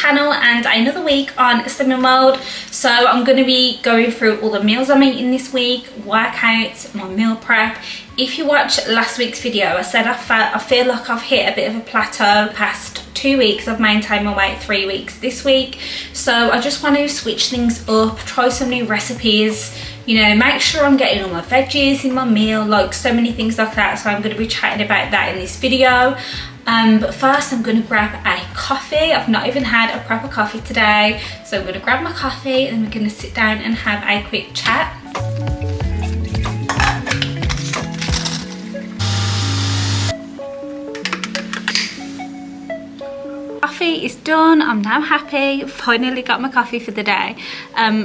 channel and another week on slimming mode. So I'm going to be going through all the meals I'm eating this week, workouts, my meal prep. If you watched last week's video, I said I feel like I've hit a bit of a plateau past 2 weeks. I've maintained my weight 3 weeks this week, so I just want to switch things up, try some new recipes, you know, make sure I'm getting all my veggies in my meal, like so many things like that. So I'm going to be chatting about that in this video. But first I'm going to grab a coffee. I've not even had a proper coffee today, so I'm going to grab my coffee and we're going to sit down and have a quick chat. Coffee is done. I'm now happy. Finally got my coffee for the day.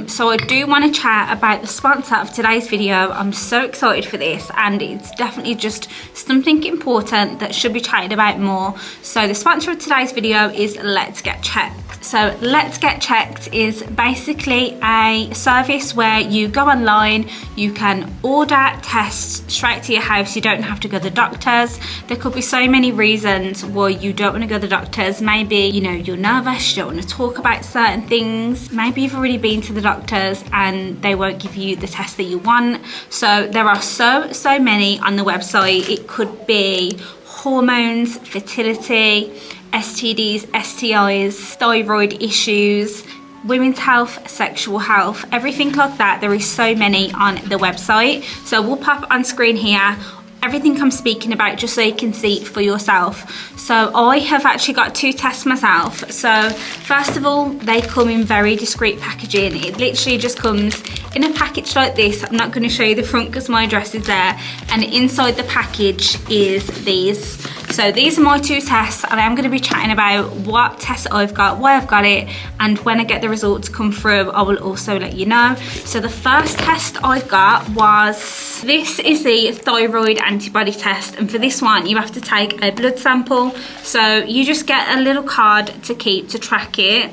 So I do want to chat about the sponsor of today's video. I'm so excited for this, and it's definitely just something important that should be chatted about more. So the sponsor of today's video is Let's Get Checked. So Let's Get Checked is basically a service where you go online, you can order tests straight to your house. You don't have to go to the doctors. There could be so many reasons why you don't want to go to the doctors. Maybe, you know, you're nervous, you don't want to talk about certain things. Maybe you've already been to the doctors and they won't give you the test that you want. So there are so many on the website. It could be hormones, fertility, STDs, STIs, thyroid issues, women's health, sexual health, everything like that. There is so many on the website. So we'll pop on screen here everything I'm speaking about just so you can see for yourself. So I have actually got 2 tests myself. So first of all, they come in very discreet packaging. It literally just comes in a package like this. I'm not going to show you the front because my address is there, and inside the package is these. So these are my 2 tests, and I'm going to be chatting about what test I've got, why I've got it, and when I get the results come through, I will also let you know. So the first test I got was, this is the thyroid antibody test, and for this one you have to take a blood sample. So you just get a little card to keep to track it.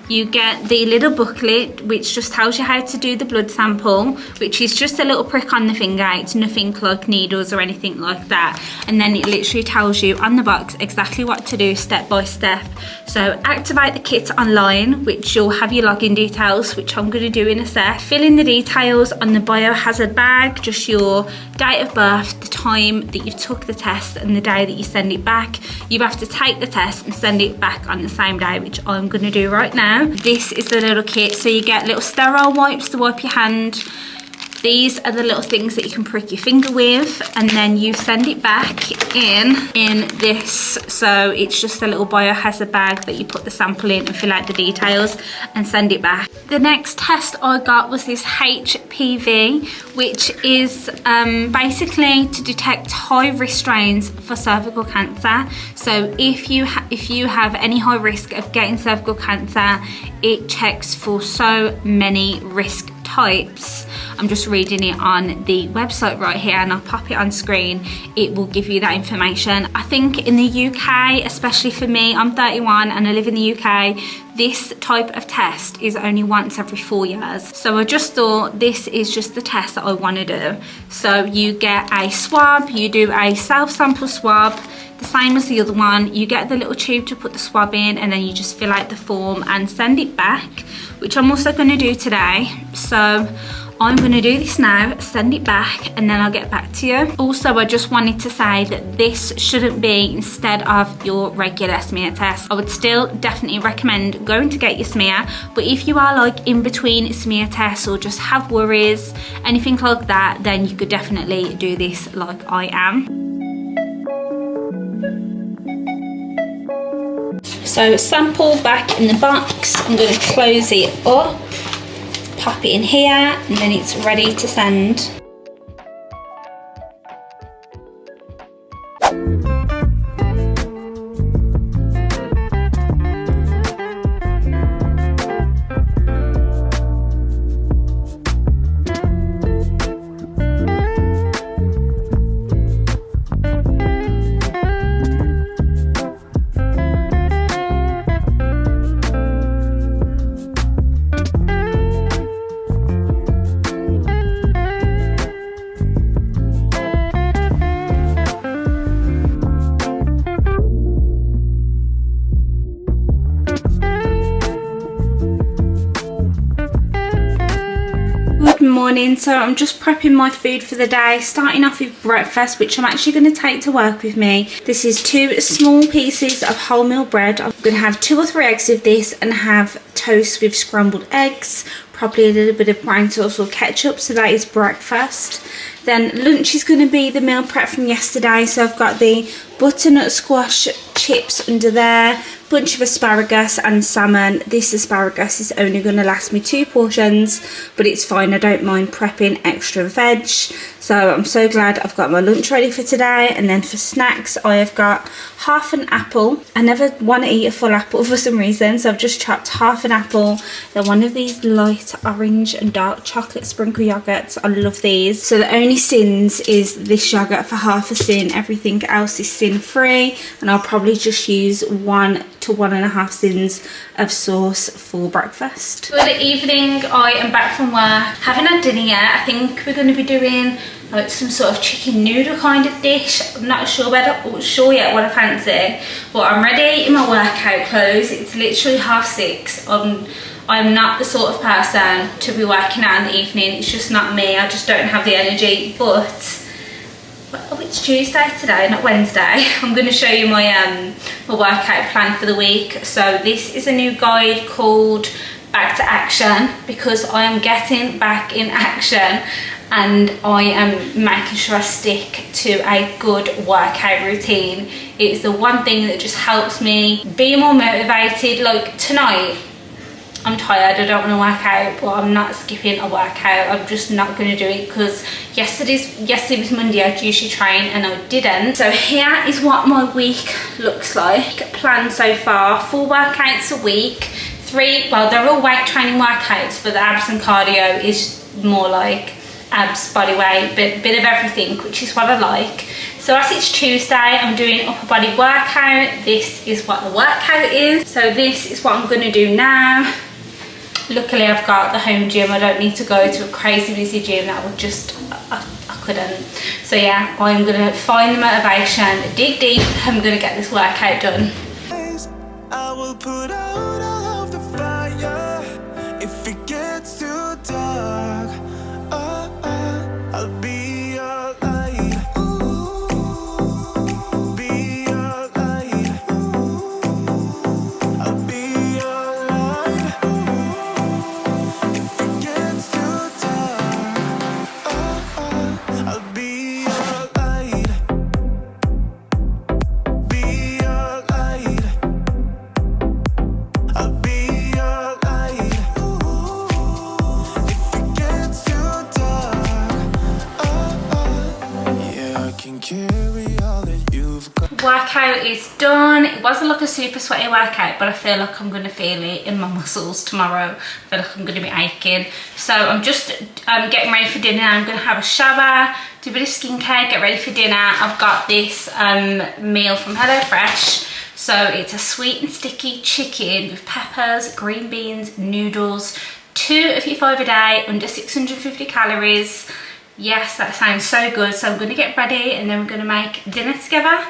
You get the little booklet which just tells you how to do the blood sample, which is just a little prick on the finger. It's nothing like needles or anything like that. And then it literally tells you on the box exactly what to do step by step. So activate the kit online, which you'll have your login details, which I'm going to do in a sec. Fill in the details on the biohazard bag, just your date of birth, the time that you took the test and the day that you send it back. You have to take the test and send it back on the same day, which I'm going to do right now. This is the little kit. So you get little sterile wipes to wipe your hand. These are the little things that you can prick your finger with, and then you send it back in this. So it's just a little biohazard bag that you put the sample in and fill out the details and send it back. The next test I got was this HPV, which is basically to detect high risk strains for cervical cancer. So if you have any high risk of getting cervical cancer, it checks for so many risk types. I'm just reading it on the website right here, and I'll pop it on screen. It will give you that information. I think in the UK, especially for me, I'm 31 and I live in the UK, this type of test is only once every 4 years. So I just thought this is just the test that I want to do. So you get a swab, you do a self-sample swab, the same as the other one. You get the little tube to put the swab in, and then you just fill out the form and send it back, which I'm also going to do today. So I'm going to do this now, send it back, and then I'll get back to you. Also, I just wanted to say that this shouldn't be instead of your regular smear test. I would still definitely recommend going to get your smear, but if you are like in between smear tests or just have worries, anything like that, then you could definitely do this like I am. So sample back in the box. I'm going to close it up, pop it in here, and then it's ready to send. morning, so I'm just prepping my food for the day, starting off with breakfast, which I'm actually going to take to work with me. This is 2 small pieces of wholemeal bread. I'm going to have 2 or 3 eggs with this and have toast with scrambled eggs, probably a little bit of brown sauce or ketchup, so that is breakfast. Then lunch is going to be the meal prep from yesterday, so I've got the butternut squash chips under there, bunch of asparagus and salmon. This asparagus is only going to last me 2 portions, but it's fine, I don't mind prepping extra veg. So I'm so glad I've got my lunch ready for today. And then for snacks, I have got half an apple. I never want to eat a full apple for some reason, so I've just chopped half an apple. Then one of these light orange and dark chocolate sprinkle yogurts. I love these. So the only sins is this yogurt for half a sin, everything else is sin free, and I'll probably just use 1 to 1.5 sins of sauce for breakfast. Good evening, I am back from work. Haven't had dinner yet. I think we're going to be doing like some sort of chicken noodle kind of dish. I'm not sure yet what I fancy, but I'm ready in my workout clothes. It's literally 6:30. I'm not the sort of person to be working out in the evening. It's just not me. I just don't have the energy. But oh, it's Tuesday today, not Wednesday. I'm going to show you my my workout plan for the week. So this is a new guide called Back to Action, because I am getting back in action and I am making sure I stick to a good workout routine. It's the one thing that just helps me be more motivated. Like tonight, I'm tired, I don't want to work out, but I'm not skipping a workout. I'm just not going to do it because yesterday was Monday. I'd usually train and I didn't. So here is what my week looks like. Planned so far: 4 workouts a week. 3, well, they're all weight training workouts, but the abs and cardio is more like abs, body weight, bit of everything, which is what I like. So as it's Tuesday, I'm doing upper body workout. This is what the workout is. So this is what I'm going to do now. Luckily I've got the home gym. I don't need to go to a crazy busy gym. That would just, I couldn't. So yeah, I'm going to find the motivation, dig deep. I'm going to get this workout done. I will put out all of the fire if it gets too dark. I'll be your light. Be your light. I'll be your light. If it gets too dark, I'll be your light. Be your light. I'll be your light. If it gets too dark, yeah, I can carry all that you've got. Workout is done. It wasn't like a super sweaty workout, but I feel like I'm going to feel it in my muscles tomorrow. I feel like I'm going to be aching. So I'm just getting ready for dinner. I'm going to have a shower, do a bit of skincare, get ready for dinner. I've got this meal from HelloFresh. So it's a sweet and sticky chicken with peppers, green beans, noodles, 2 of your 5 a day, under 650 calories. Yes, that sounds so good. So I'm going to get ready and then we're going to make dinner together.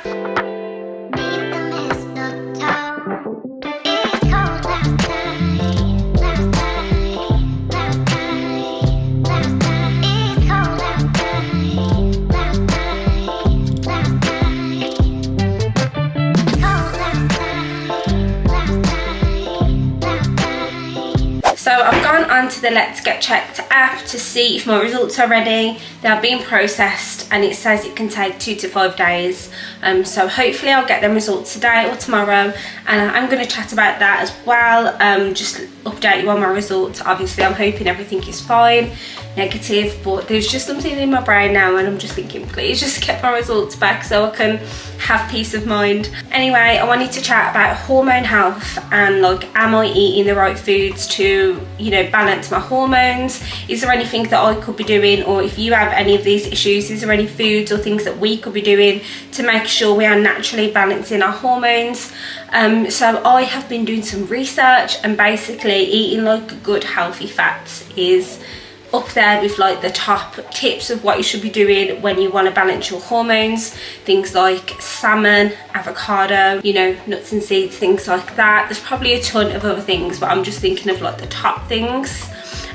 So I've gone onto the Let's Get Checked app to see if my results are ready. They are being processed and it says it can take 2 to 5 days. So hopefully I'll get them results today or tomorrow, and I'm going to chat about that as well. Just update you on my results. Obviously I'm hoping everything is fine, negative, but there's just something in my brain now and I'm just thinking, please just get my results back so I can have peace of mind. Anyway, I wanted to chat about hormone health and like, am I eating the right foods to, you know, balance my hormones? Is there anything that I could be doing, or if you have any of these issues, is there any foods or things that we could be doing to make sure we are naturally balancing our hormones? So I have been doing some research, and basically eating like good healthy fats is up there with like the top tips of what you should be doing when you want to balance your hormones. Things like salmon, avocado, you know, nuts and seeds, things like that. There's probably a ton of other things, but I'm just thinking of like the top things.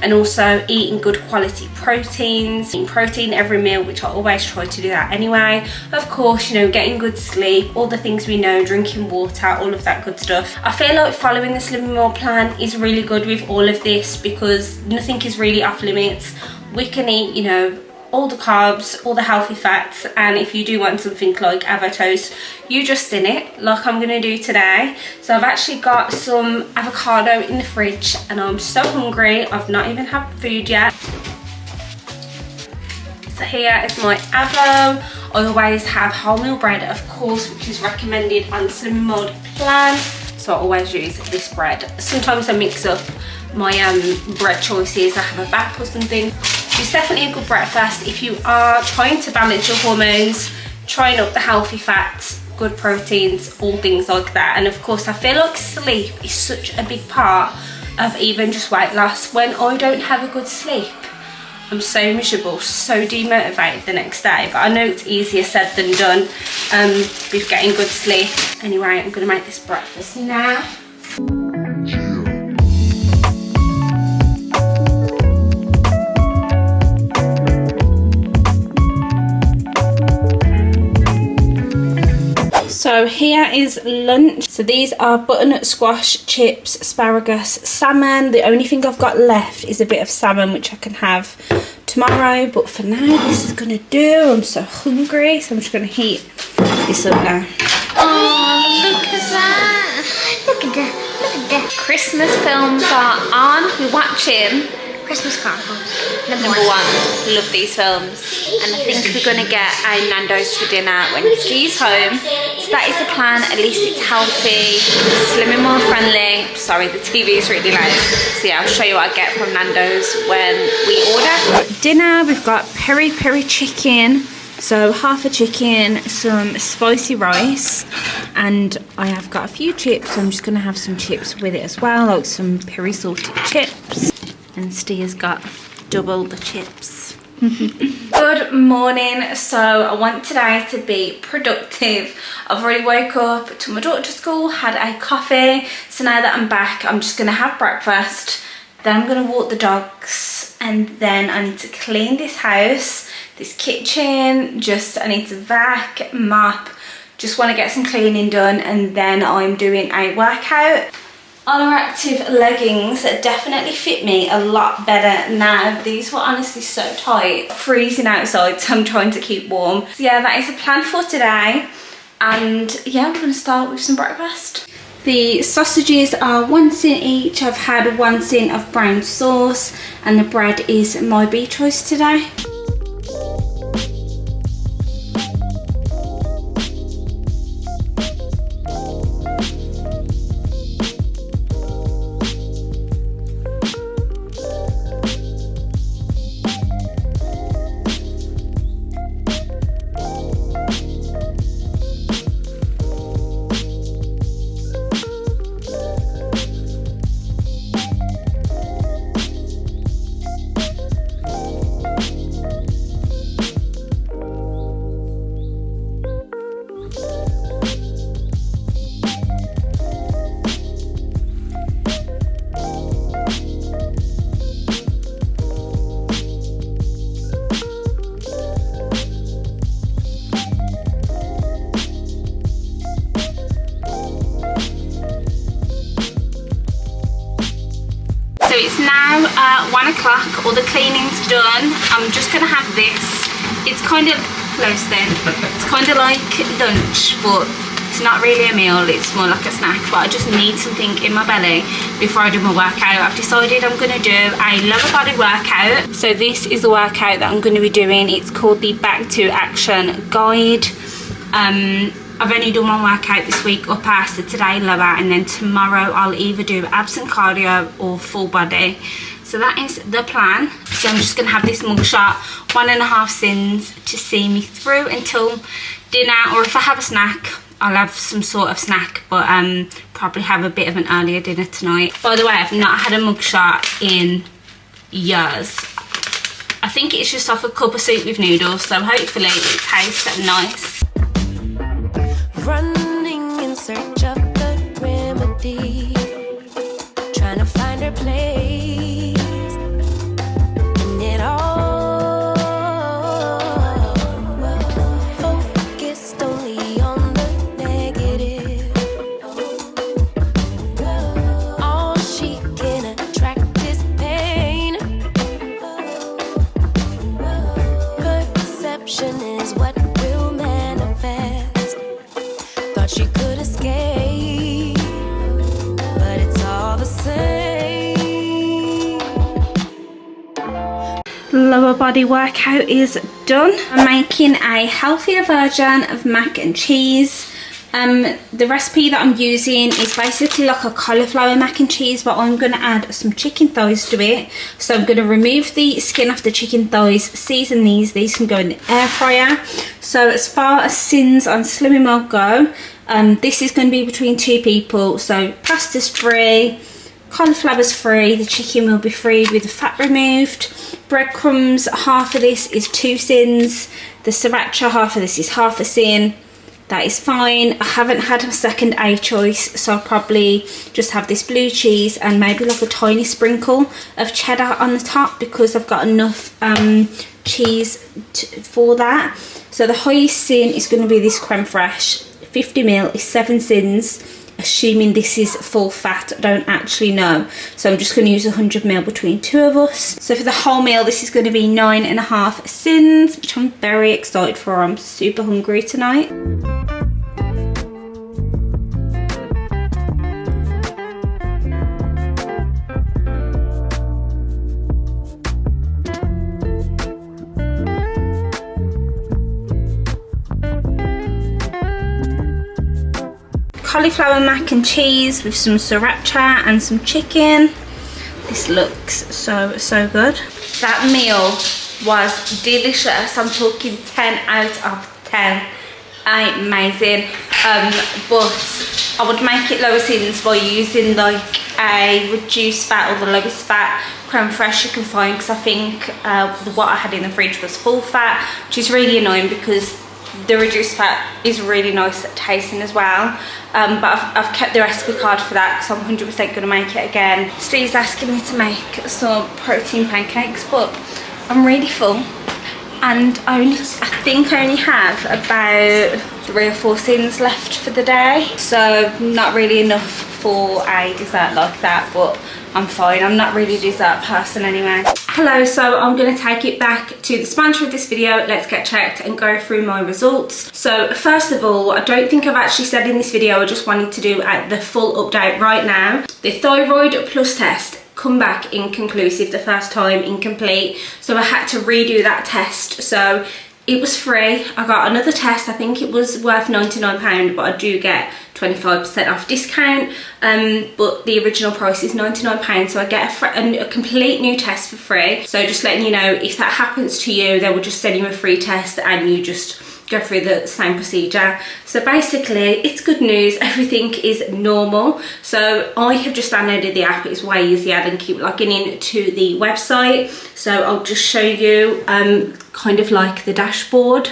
and also eating good quality proteins, eating protein every meal, which I always try to do that anyway. Of course, you know, getting good sleep, all the things we know, drinking water, all of that good stuff. I feel like following the Slimming World plan is really good with all of this because nothing is really off limits. We can eat, you know, all the carbs, all the healthy fats, and if you do want something like avocado toast, you just thin it like I'm gonna do today. So I've actually got some avocado in the fridge and I'm so hungry. I've not even had food yet. So here is my avo. I always have wholemeal bread, of course, which is recommended on the Slimming World plan. So I always use this bread. Sometimes I mix up my bread choices. I have a bap or something. It's definitely a good breakfast if you are trying to balance your hormones, trying up the healthy fats, good proteins, all things like that. And of course, I feel like sleep is such a big part of even just weight loss. When I don't have a good sleep, I'm so miserable, so demotivated the next day. But I know it's easier said than done with getting good sleep. Anyway, I'm gonna make this breakfast now. So here is lunch. So these are butternut squash, chips, asparagus, salmon. The only thing I've got left is a bit of salmon, which I can have tomorrow. But for now, this is gonna do. I'm so hungry, so I'm just gonna heat this up now. Oh, look at that. Look at that. Look at that. Christmas films are on. We're watching Christmas Carnival. Number one. Love these films. And I think we're gonna get a Nando's for dinner when Steve's home. So that is the plan. At least it's healthy, Slimming World friendly. Sorry, the TV is really loud. So yeah, I'll show you what I get from Nando's when we order. Dinner, we've got peri peri chicken. So half a chicken, some spicy rice, and I have got a few chips. So I'm just gonna have some chips with it as well, like some peri salted chips. And Steve's got double the chips. Good morning. So I want today to be productive. I've already woke up, took my daughter to school, had a coffee. So now that I'm back, I'm just gonna have breakfast. Then I'm gonna walk the dogs, and then I need to clean this house, this kitchen. I need to vac, mop. Just want to get some cleaning done, and then I'm doing a workout. Honor Active leggings definitely fit me a lot better now. These were honestly so tight. Freezing outside, so I'm trying to keep warm. So yeah, that is the plan for today. And yeah, we're gonna start with some breakfast. The sausages are 1 cent each. I've had 1 cent of brown sauce, and the bread is my B choice today. So it's now 1 o'clock, all the cleaning's done. I'm just gonna have this. It's kind of close then. It's kind of like lunch, but it's not really a meal, it's more like a snack. But I just need something in my belly before I do my workout. I've decided I'm gonna do a lower body workout. So this is the workout that I'm gonna be doing. It's called the Back to Action Guide. I've only done one workout this week, upper, so today lower, and then tomorrow I'll either do abs and cardio or full body. So that is the plan. So I'm just gonna have this mugshot, 1.5 sins to see me through until dinner, or if I have a snack, I'll have some sort of snack, but probably have a bit of an earlier dinner tonight. By the way, I've not had a mugshot in years. I think it's just off a cup of soup with noodles, so hopefully it tastes nice. Running in search of the remedy, trying to find her place. lower body workout is done. I'm making a healthier version of mac and cheese. The recipe that I'm using is basically like a cauliflower mac and cheese, but I'm going to add some chicken thighs to it. So I'm going to remove the skin off the chicken thighs, season these can go in the air fryer. So as far as sins on Slimming World go, this is going to be between 2 people. So pasta's free, cauliflower's free, the chicken will be free with the fat removed. Breadcrumbs, half of this is 2 sins. The sriracha, half of this is half a sin. That is fine. I haven't had a second A choice, so I'll probably just have this blue cheese and maybe like a tiny sprinkle of cheddar on the top, because I've got enough cheese for that. So the highest sin is going to be this creme fraiche. 50ml is 7 sins, assuming this is full fat. I don't actually know, so I'm just going to use 100ml between 2 of us. So for the whole meal, this is going to be 9.5 sins, which I'm very excited for. I'm super hungry tonight. Cauliflower mac and cheese with some sriracha and some chicken. This looks so good. That meal was delicious. I'm talking 10 out of 10. Amazing. But I would make it lower sins by using like a reduced fat or the lowest fat creme fraiche you can find, because I think what I had in the fridge was full fat, which is really annoying because the reduced fat is really nice at tasting as well. But I've kept the recipe card for that because I'm 100% going to make it again. Steve's asking me to make some protein pancakes, but I'm really full, and I think I only have about 3 or 4 sins left for the day, so not really enough for a dessert like that, but I'm fine. I'm not really a dessert person anyway. Hello, so I'm going to take it back to the sponsor of this video, Let's Get Checked, and go through my results. So first of all, I don't think I've actually said in this video, I just wanted to do the full update right now. The thyroid plus test come back inconclusive the first time, incomplete, so I had to redo that test. So it was free. I got another test. I think it was worth £99, but I do get 25% off discount, but the original price is £99, so I get a complete new test for free. So just letting you know, if that happens to you, they will just send you a free test and you just go through the same procedure. So basically it's good news, everything is normal. So I have just downloaded the app. It's way easier than keep logging in to the website. So I'll just show you kind of like the dashboard.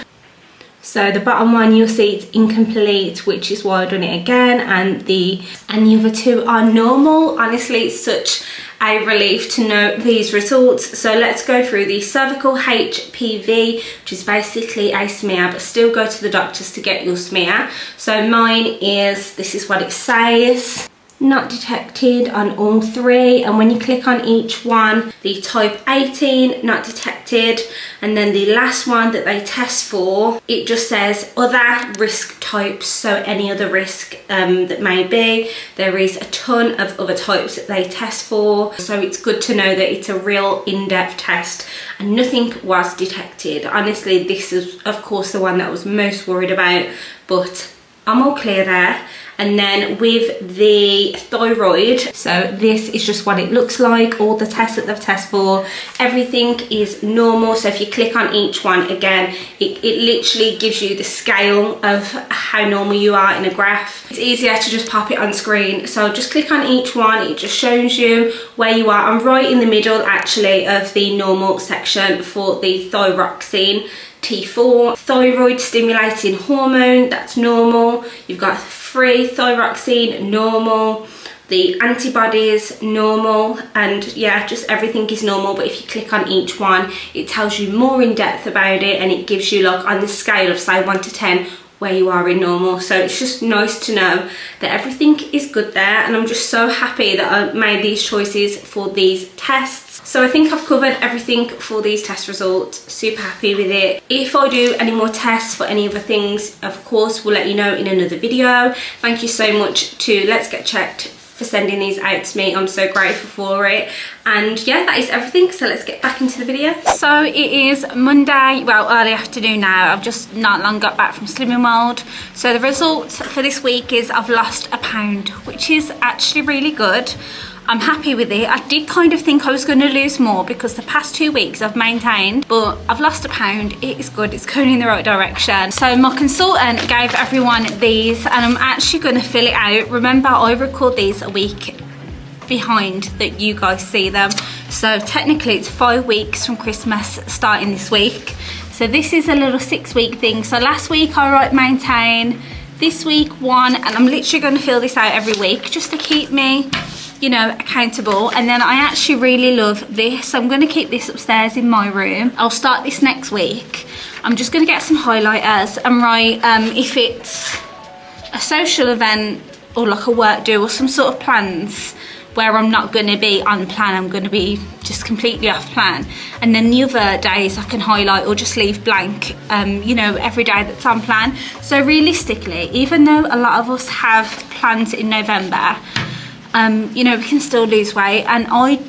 So the bottom one, you'll see it's incomplete, which is why I've done it again, and the other 2 are normal. Honestly, it's such a relief to know these results. So let's go through the cervical HPV, which is basically a smear, but still go to the doctors to get your smear. So mine is, this is what it says. Not detected on all 3, and when you click on each one, the type 18 not detected, and then the last one that they test for, it just says other risk types, so any other risk that may be. There is a ton of other types that they test for, so it's good to know that it's a real in-depth test and nothing was detected. Honestly, this is of course the one that I was most worried about, but I'm all clear there. And then with the thyroid, so this is just what it looks like. All the tests that they've tested for, everything is normal. So if you click on each one, again, it literally gives you the scale of how normal you are in a graph. It's easier to just pop it on screen. So just click on each one, it just shows you where you are. I'm right in the middle actually of the normal section for the thyroxine T4. Thyroid stimulating hormone, that's normal. You've got free thyroxine, normal. The antibodies, normal. And yeah, just everything is normal. But if you click on each one, it tells you more in depth about it, and it gives you like on the scale of say 1 to 10 where you are in normal. So it's just nice to know that everything is good there, and I'm just so happy that I made these choices for these tests. So I think I've covered everything for these test results. Super happy with it. If I do any more tests for any other things, of course we'll let you know in another video. Thank you so much to Let's Get Checked for sending these out to me. I'm so grateful for it. And yeah, that is everything, so let's get back into the video. So it is Monday, well, early afternoon now. I've just not long got back from Slimming World. So the result for this week is I've lost a pound, which is actually really good. I'm happy with it. I did kind of think I was going to lose more because the past 2 weeks I've maintained, but I've lost a pound. It is good, it's going in the right direction. So my consultant gave everyone these and I'm actually going to fill it out. Remember, I record these a week behind that you guys see them. So technically it's 5 weeks from Christmas starting this week. So this is a little 6-week thing. So last week I wrote maintain, this week 1, and I'm literally going to fill this out every week just to keep me, you know, accountable. And then I actually really love this, so I'm going to keep this upstairs in my room. I'll start this next week. I'm just going to get some highlighters and write if it's a social event or like a work do or some sort of plans where I'm not going to be on plan, I'm going to be just completely off plan. And then the other days I can highlight or just leave blank, you know, every day that's on plan. So realistically, even though a lot of us have plans in November, you know, we can still lose weight. And I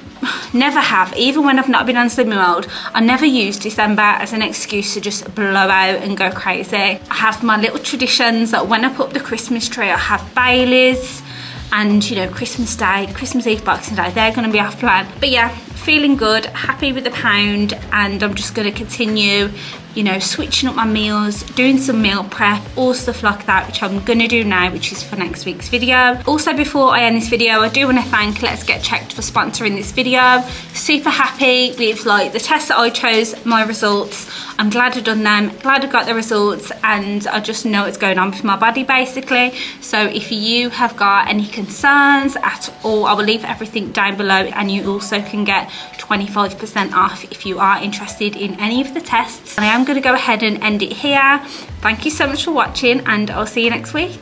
never have, even when I've not been on Slimming World, I never use December as an excuse to just blow out and go crazy. I have my little traditions that when I put up the Christmas tree, I have Baileys, and you know, Christmas Day, Christmas Eve, Boxing Day, they're going to be off plan. But yeah, feeling good, happy with the pound, and I'm just going to continue, you know, switching up my meals, doing some meal prep, all stuff like that, which I'm going to do now, which is for next week's video. Also, before I end this video, I do want to thank Let's Get Checked for sponsoring this video. Super happy with like the tests that I chose, my results. I'm glad I've done them, glad I got the results, and I just know what's going on with my body basically. So if you have got any concerns at all, I will leave everything down below, and you also can get 25% off if you are interested in any of the tests. And I am going to go ahead and end it here. Thank you so much for watching, and I'll see you next week.